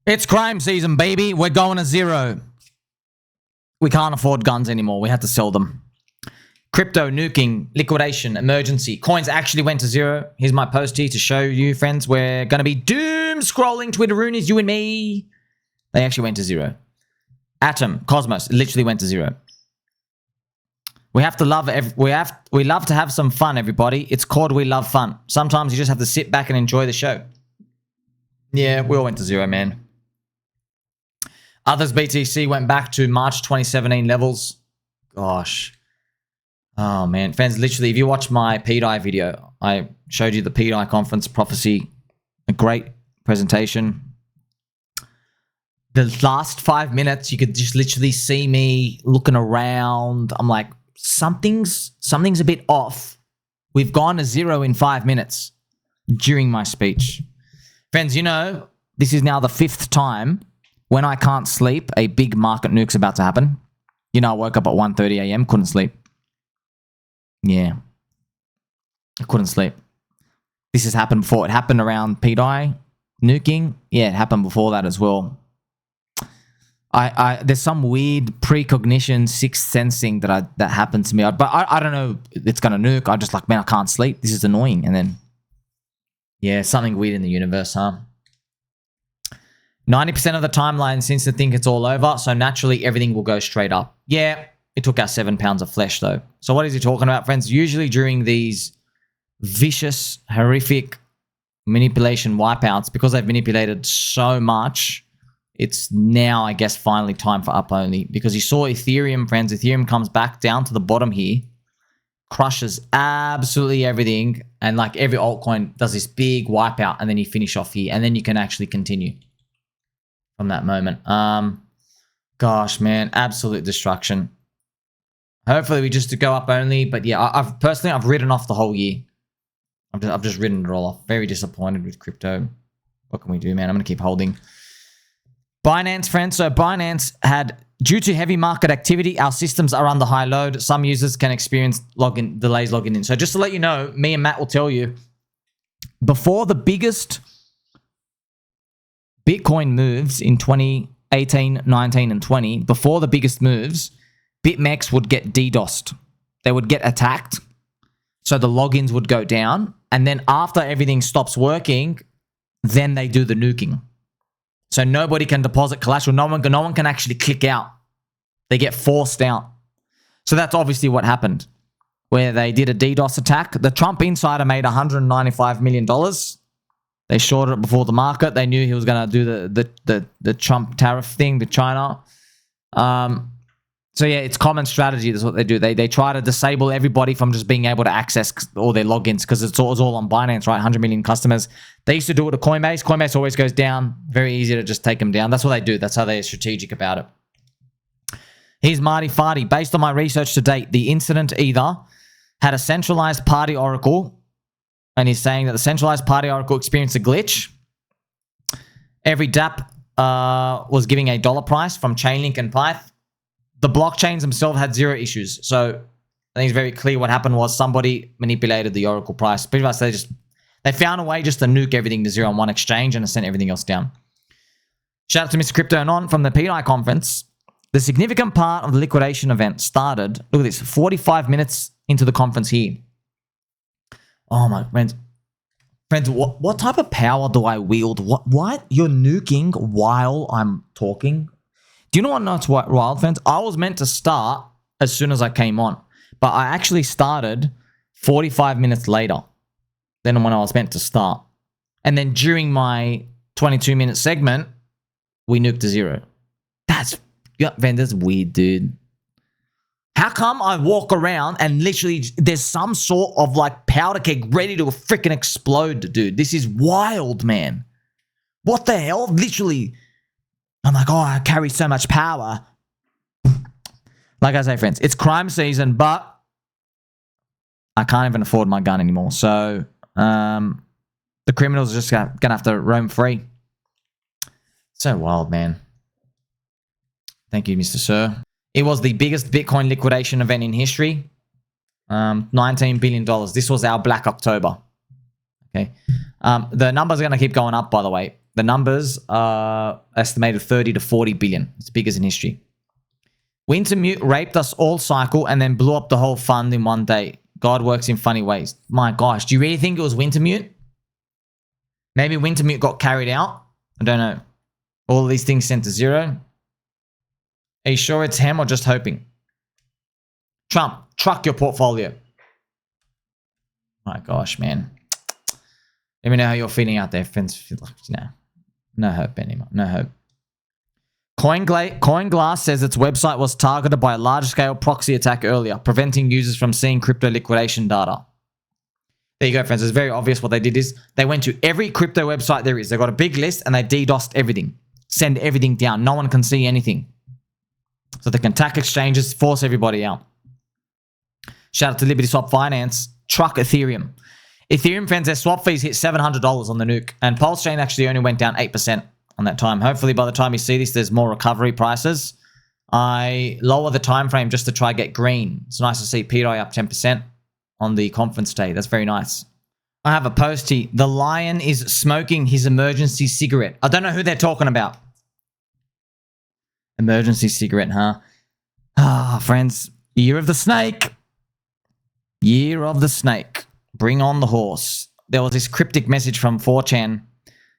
It's crime season, baby. We're going to zero. We can't afford guns anymore. We had to sell them. Crypto, nuking, liquidation, emergency. Coins actually went to zero. Here's my post here to show you, friends. We're going to be doom scrolling Twitteroonies, you and me. They actually went to zero. Atom, Cosmos, literally went to zero. We have to love we love to have some fun, everybody. It's called We Love Fun. Sometimes you just have to sit back and enjoy the show. Yeah, we all went to zero, man. OTHERS-btc went back to March 2017 levels. Gosh. Oh, man. Fans, literally, if you watch my PDI video, I showed you the PDI conference prophecy. A great presentation. The last 5 minutes, you could just literally see me looking around. I'm like, something's a bit off. We've gone to zero in 5 minutes during my speech. Friends, you know, this is now the 5th time when I can't sleep, a big market nuke's about to happen. You know, I woke up at 1:30 a.m., couldn't sleep. Yeah. I couldn't sleep. This has happened before. It happened around PDI nuking. Yeah, it happened before that as well. There's some weird precognition, sixth sensing that happened to me. But I don't know it's going to nuke. I just like, man, I can't sleep. This is annoying. And then, yeah, something weird in the universe, huh? 90% of the timeline seems to think it's all over, so naturally everything will go straight up. Yeah, it took our 7 pounds of flesh, though. So what is he talking about, friends? Usually during these vicious, horrific manipulation wipeouts, because they've manipulated so much, it's now, I guess, finally time for up only. Because you saw Ethereum, friends. Ethereum comes back down to the bottom here, crushes absolutely everything, and like every altcoin does this big wipeout, and then you finish off here, and then you can actually continue from that moment. Gosh, man, absolute destruction. Hopefully we just go up only, but yeah, I've personally written off the whole year. I've just written it all off. Very disappointed with crypto. What can we do, man? I'm gonna keep holding. Binance, friends. So Binance had, due to heavy market activity, our systems are under high load. Some users can experience delays logging in. So just to let you know, me and Matt will tell you, before the biggest Bitcoin moves in 2018, 19, and 20, before the biggest moves, BitMEX would get DDoSed. They would get attacked. So the logins would go down. And then after everything stops working, then they do the nuking. So nobody can deposit collateral. No one can actually click out. They get forced out. So that's obviously what happened, where they did a DDoS attack. The Trump insider made $195 million. They shorted it before the market. They knew he was going to do the Trump tariff thing with China. So yeah, it's common strategy. That's what they do. They try to disable everybody from just being able to access all their logins, because it's all on Binance, right? 100 million customers. They used to do it to Coinbase. Coinbase always goes down. Very easy to just take them down. That's what they do. That's how they're strategic about it. Here's Marty Farty. Based on my research to date, the incident either had a centralized party oracle, and he's saying that the centralized party oracle experienced a glitch. Every DApp was giving a dollar price from Chainlink and Pyth. The blockchains themselves had zero issues. So I think it's very clear what happened was somebody manipulated the oracle price. Pretty much they found a way just to nuke everything to zero on one exchange and sent everything else down. Shout out to Mr. Crypto Non from the PDI conference. The significant part of the liquidation event started, look at this, 45 minutes into the conference here. Oh my friends. Friends, what type of power do I wield? What? You're nuking while I'm talking? Do you know what that's wild, friends? I was meant to start as soon as I came on, but I actually started 45 minutes later than when I was meant to start. And then during my 22-minute segment, we nuked to zero. That's weird, dude. How come I walk around and literally there's some sort of like powder keg ready to freaking explode, dude? This is wild, man. What the hell? Literally, I'm like, oh, I carry so much power. Like I say, friends, it's crime season, but I can't even afford my gun anymore. So the criminals are just going to have to roam free. So wild, man. Thank you, Mr. Sir. It was the biggest Bitcoin liquidation event in history. $19 billion. This was our Black October. Okay. The numbers are going to keep going up, by the way. The numbers are estimated 30 to 40 billion. It's the biggest in history. Wintermute raped us all cycle and then blew up the whole fund in one day. God works in funny ways. My gosh, do you really think it was Wintermute? Maybe Wintermute got carried out. I don't know. All of these things sent to zero. Are you sure it's him or just hoping? Trump, truck your portfolio. My gosh, man. Let me know how you're feeling out there, friends. No hope anymore. No hope. CoinGlass says its website was targeted by a large-scale proxy attack earlier, preventing users from seeing crypto liquidation data. There you go, friends. It's very obvious what they did is they went to every crypto website there is. They got a big list and they DDoSed everything. Send everything down. No one can see anything. So they can attack exchanges, force everybody out. Shout out to Liberty Swap Finance. Truck Ethereum. Ethereum, friends, their swap fees hit $700 on the nuke. And Pulsechain actually only went down 8% on that time. Hopefully by the time you see this, there's more recovery prices. I lower the time frame just to try get green. It's nice to see PDI up 10% on the conference day. That's very nice. I have a post here. The lion is smoking his emergency cigarette. I don't know who they're talking about. Emergency cigarette, huh? Ah, friends. Year of the snake. Year of the snake. Bring on the horse. There was this cryptic message from 4chan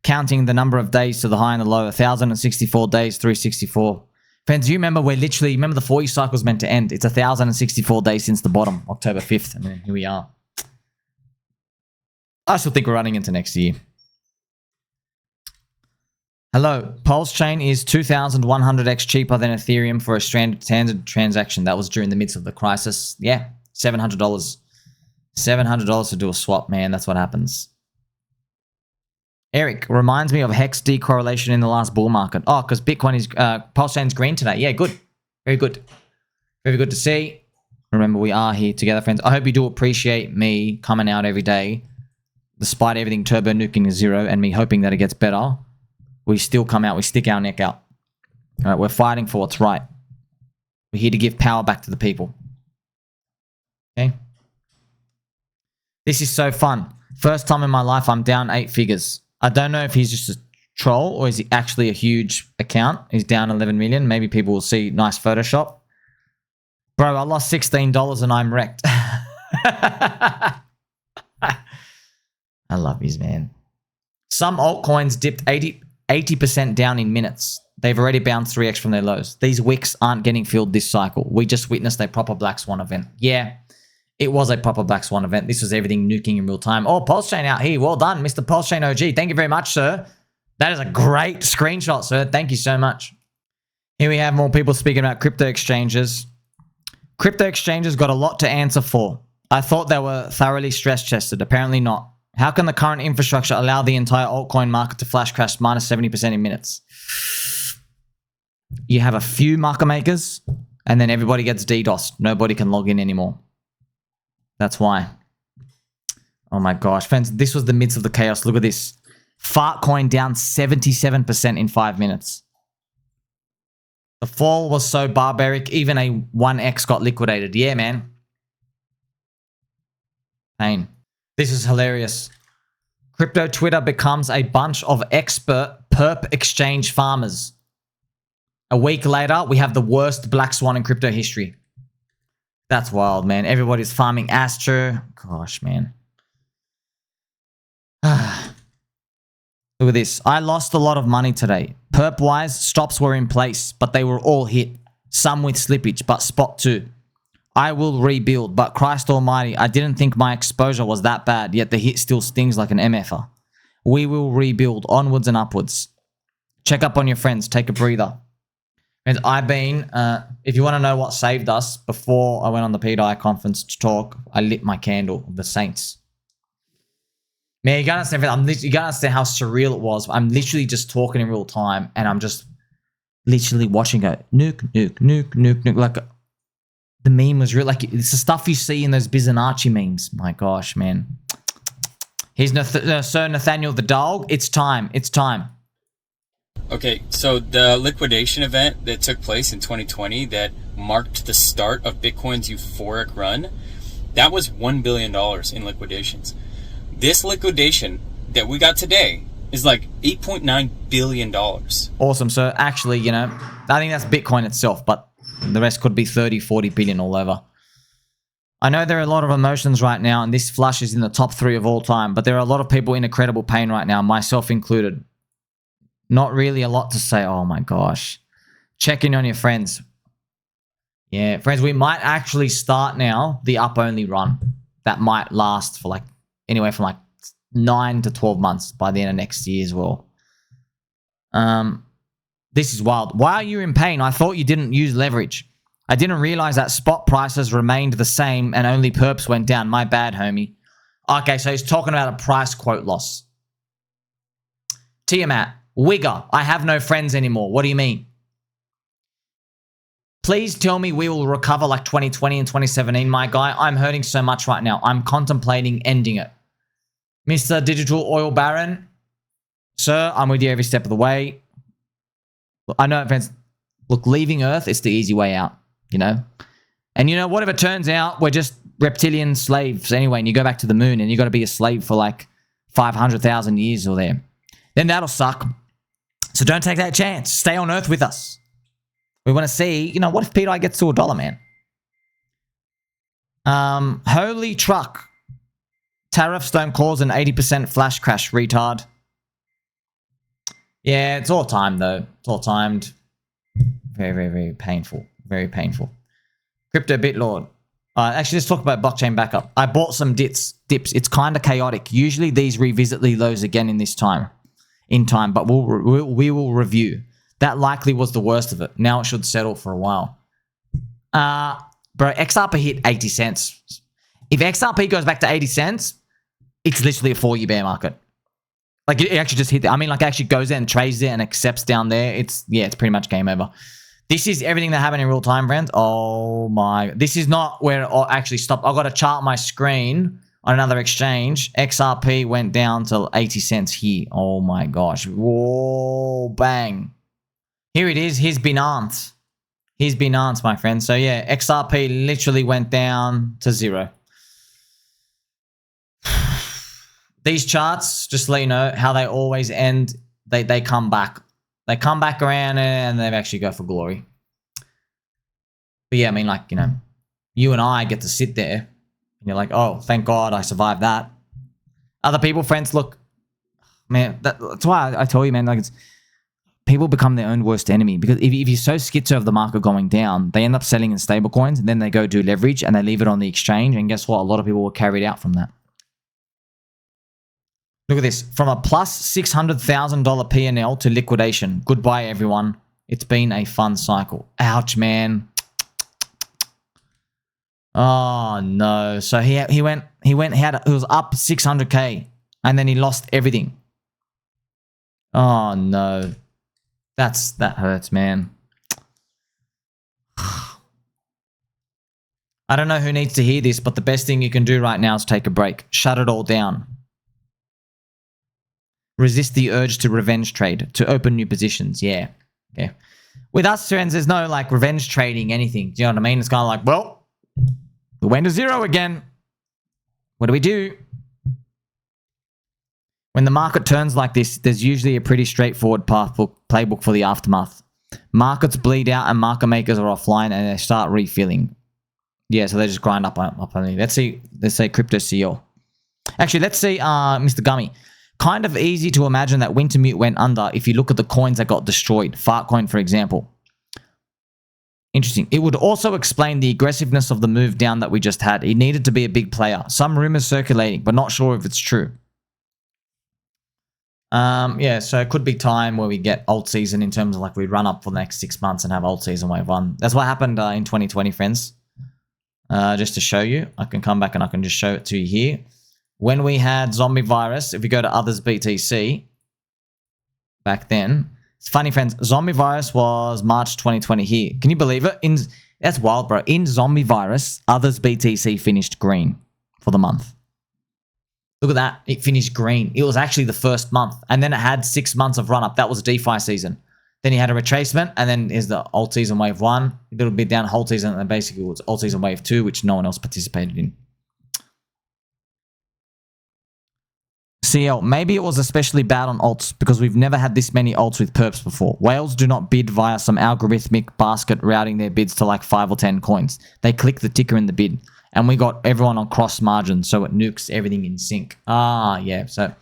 counting the number of days to the high and the low. 1,064 days, 364. Friends, you remember remember the 40 cycle is meant to end. It's 1,064 days since the bottom, October 5th. And then here we are. I still think we're running into next year. Hello. Pulsechain is 2,100x cheaper than Ethereum for a standard transaction. That was during the midst of the crisis. Yeah, $700. $700 to do a swap, man. That's what happens. Eric, reminds me of Hex decorrelation in the last bull market. Oh, because Bitcoin is, Pulsechain's green today. Yeah, good. Very good. Very good to see. Remember, we are here together, friends. I hope you do appreciate me coming out every day. Despite everything turbo nuking to zero and me hoping that it gets better, we still come out. We stick our neck out. All right, we're fighting for what's right. We're here to give power back to the people. Okay? This is so fun. First time in my life I'm down 8 figures. I don't know if he's just a troll or is he actually a huge account. He's down 11 million. Maybe people will see nice Photoshop. Bro, I lost $16 and I'm wrecked. I love these, man. Some altcoins dipped 80% down in minutes. They've already bounced 3x from their lows. These wicks aren't getting filled this cycle. We just witnessed a proper Black Swan event. Yeah. It was a proper Black Swan event. This was everything nuking in real time. Oh, Pulsechain out here. Well done, Mr. Pulsechain OG. Thank you very much, sir. That is a great screenshot, sir. Thank you so much. Here we have more people speaking about crypto exchanges. Crypto exchanges got a lot to answer for. I thought they were thoroughly stress tested. Apparently not. How can the current infrastructure allow the entire altcoin market to flash crash minus 70% in minutes? You have a few market makers, and then everybody gets DDoSed. Nobody can log in anymore. That's why. Oh my gosh. Friends, this was the midst of the chaos. Look at this. Fartcoin down 77% in 5 minutes. The fall was so barbaric, even a 1x got liquidated. Yeah, man. Pain. This is hilarious. Crypto Twitter becomes a bunch of expert perp exchange farmers. A week later, we have the worst Black Swan in crypto history. That's wild, man. Everybody's farming Astro. Gosh, man. Look at this. I lost a lot of money today. Perp-wise, stops were in place, but they were all hit. Some with slippage, but spot too. I will rebuild, but Christ almighty, I didn't think my exposure was that bad, yet the hit still stings like an MFer. We will rebuild onwards and upwards. Check up on your friends. Take a breather. And I've been, if you want to know what saved us, before I went on the PDI conference to talk, I lit my candle of the Saints. Man, you gotta understand, you gotta understand how surreal it was. I'm literally just talking in real time, and I'm just literally watching it. Nuke, nuke, nuke, nuke, nuke. Like, the meme was real. Like, it's the stuff you see in those Bizonacci memes. My gosh, man. Here's Sir Nathaniel the Dogg. It's time. It's time. Okay, so the liquidation event that took place in 2020 that marked the start of Bitcoin's euphoric run, that was $1 billion in liquidations. This liquidation that we got today is like $8.9 billion. Awesome. So actually, you know, I think that's Bitcoin itself, but the rest could be 30, 40 billion all over. I know there are a lot of emotions right now, and this flush is in the top 3 of all time, but there are a lot of people in incredible pain right now, myself included. Not really a lot to say. Oh my gosh. Check in on your friends. Yeah, friends, we might actually start now the up-only run. That might last for like anywhere from like 9 to 12 months by the end of next year as well. This is wild. Why are you in pain? I thought you didn't use leverage. I didn't realize that spot prices remained the same and only perps went down. My bad, homie. Okay, so he's talking about a price quote loss. Tiamat, Wigger, I have no friends anymore. What do you mean? Please tell me we will recover like 2020 and 2017, my guy. I'm hurting so much right now. I'm contemplating ending it. Mr. Digital Oil Baron, sir, I'm with you every step of the way. I know, friends. Look, leaving Earth is the easy way out, you know? And you know, what if it turns out we're just reptilian slaves anyway, and you go back to the moon and you got to be a slave for like 500,000 years or there? Then that'll suck. So don't take that chance. Stay on Earth with us. We want to see, you know, what if PDI gets to $1, man? Holy truck. Tariffs don't cause an 80% flash crash, retard. Yeah, it's all timed, though. It's all timed. Very, very, very painful. Very painful. Crypto BitLord. Actually, let's talk about blockchain backup. I bought some dips. It's kind of chaotic. Usually these revisit the lows again in time, but we will review. That likely was the worst of it. Now it should settle for a while. Bro, XRP hit 80 cents. If XRP goes back to 80 cents, it's literally a 4-year bear market. Like, it actually just hit there. I mean, like, it actually goes there and trades there and accepts down there. It's pretty much game over. This is everything that happened in real time, friends. Oh my. This is not where it actually stopped. I've got to chart my screen on another exchange. XRP went down to 80 cents here. Oh my gosh. Whoa, bang. Here it is. Here's Binance. Here's Binance, my friend. So yeah, XRP literally went down to 0. These charts, just to let you know, how they always end, they come back. They come back around and they actually go for glory. But yeah, I mean, like, you know, you and I get to sit there and you're like, oh, thank God I survived that. Other people, friends, look, man, that's why I tell you, man, like, it's people become their own worst enemy, because if you're so schizo of the market going down, they end up selling in stable coins and then they go do leverage and they leave it on the exchange. And guess what? A lot of people were carried out from that. Look at this. From a plus $600,000 P&L to liquidation. Goodbye, everyone. It's been a fun cycle. Ouch, man. Oh, no. So he was up 600K and then he lost everything. Oh, no. That hurts, man. I don't know who needs to hear this, but the best thing you can do right now is take a break. Shut it all down. Resist the urge to revenge trade, to open new positions. Yeah. With us, friends, there's no like revenge trading anything. Do you know what I mean? It's kind of like, well, we went to 0 again. What do we do? When the market turns like this, there's usually a pretty straightforward playbook for the aftermath. Markets bleed out and market makers are offline and they start refilling. Yeah, so they just grind up on me. Let's say Crypto CEO. Actually, let's see Mr. Gummy. Kind of easy to imagine that Wintermute went under if you look at the coins that got destroyed. Fartcoin, for example. Interesting. It would also explain the aggressiveness of the move down that we just had. It needed to be a big player. Some rumors circulating, but not sure if it's true. Yeah, so it could be time where we get alt season in terms of like we run up for the next 6 months and have alt season wave 1. That's what happened in 2020, friends. Just to show you, I can come back and I can just show it to you here. When we had zombie virus, if we go to OTHERS-btc, back then, it's funny, friends, zombie virus was March 2020 here. Can you believe it? That's wild, bro. In zombie virus, OTHERS-btc finished green for the month. Look at that. It finished green. It was actually the first month. And then it had 6 months of run-up. That was DeFi season. Then you had a retracement, and then is the alt season wave 1. A little bit down hold season, and then basically it was alt season wave 2, which no one else participated in. CL, maybe it was especially bad on alts because we've never had this many alts with perps before. Whales do not bid via some algorithmic basket routing their bids to like 5 or 10 coins. They click the ticker in the bid. And we got everyone on cross margin, so it nukes everything in sync. Ah, yeah. So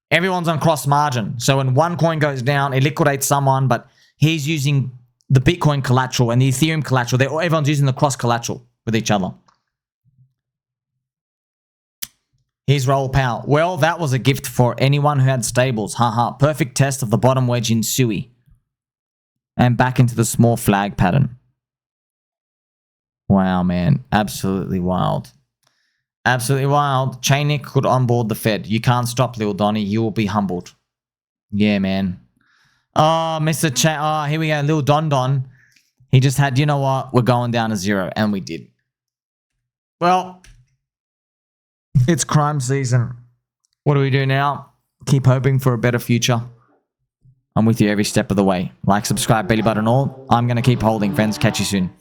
everyone's on cross margin. So when one coin goes down, it liquidates someone, but he's using the Bitcoin collateral and the Ethereum collateral. Everyone's using the cross collateral with each other. Here's Raoul Pal. Well, that was a gift for anyone who had stables. Haha. Perfect test of the bottom wedge in Sui. And back into the small flag pattern. Wow, man. Absolutely wild. Absolutely wild. Chainik could onboard the Fed. You can't stop Lil Donny. You will be humbled. Yeah, man. Oh, Mr. Oh, here we go. Lil Don Don. He just had, you know what? We're going down to 0. And we did. Well, it's crime season. What do we do now? Keep hoping for a better future. I'm with you every step of the way. Like, subscribe, belly button all. I'm going to keep holding, friends. Catch you soon.